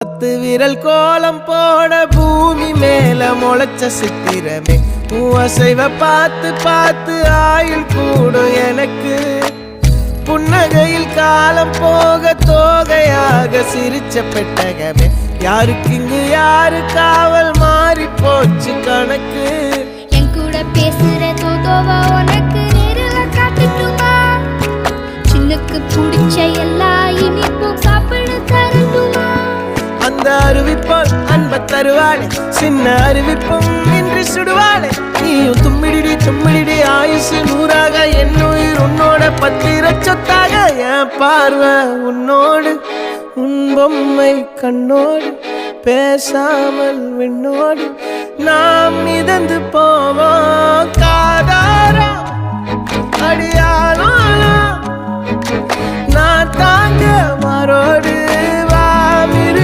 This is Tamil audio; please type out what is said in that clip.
பத்து விரல் கோலம் போட பூமி மேல முளைச்ச சித்திரமே அசைவ பார்த்து பார்த்து ஆயுள் கூடும் எனக்கு புன்னகையில் காலம் போக தோகையாக சிரிச்ச பெட்டகமே யாருக்கு இங்கு யாரு காவல் மாறி போச்சு கணக்கு என் கூட பேசுற தோதோவா உனக்கு நேரில் காட்டுட்டுமா சின்னுக்கு பிடிச்ச எல்லா இனிப்பும் சாப்பிட தரட்டுமா அந்த அறிவிப்பால் அன்ப தருவாளே சின்ன அறிவிப்பும் இன்று சுடுவாளே நீயும் தும்மிடி தும்மிடி ஆயுசு நூறாக என் உயிர் உன்னோட பத்திர சொத்தாக என் பார்வை உன்னோடு உன் பொம்மை கண்ணோடு பேசாமல் விண்ணோடு நாம் மிதந்து போவோம் காதாரா அடியாலும் நான் தாங்க மாறோடு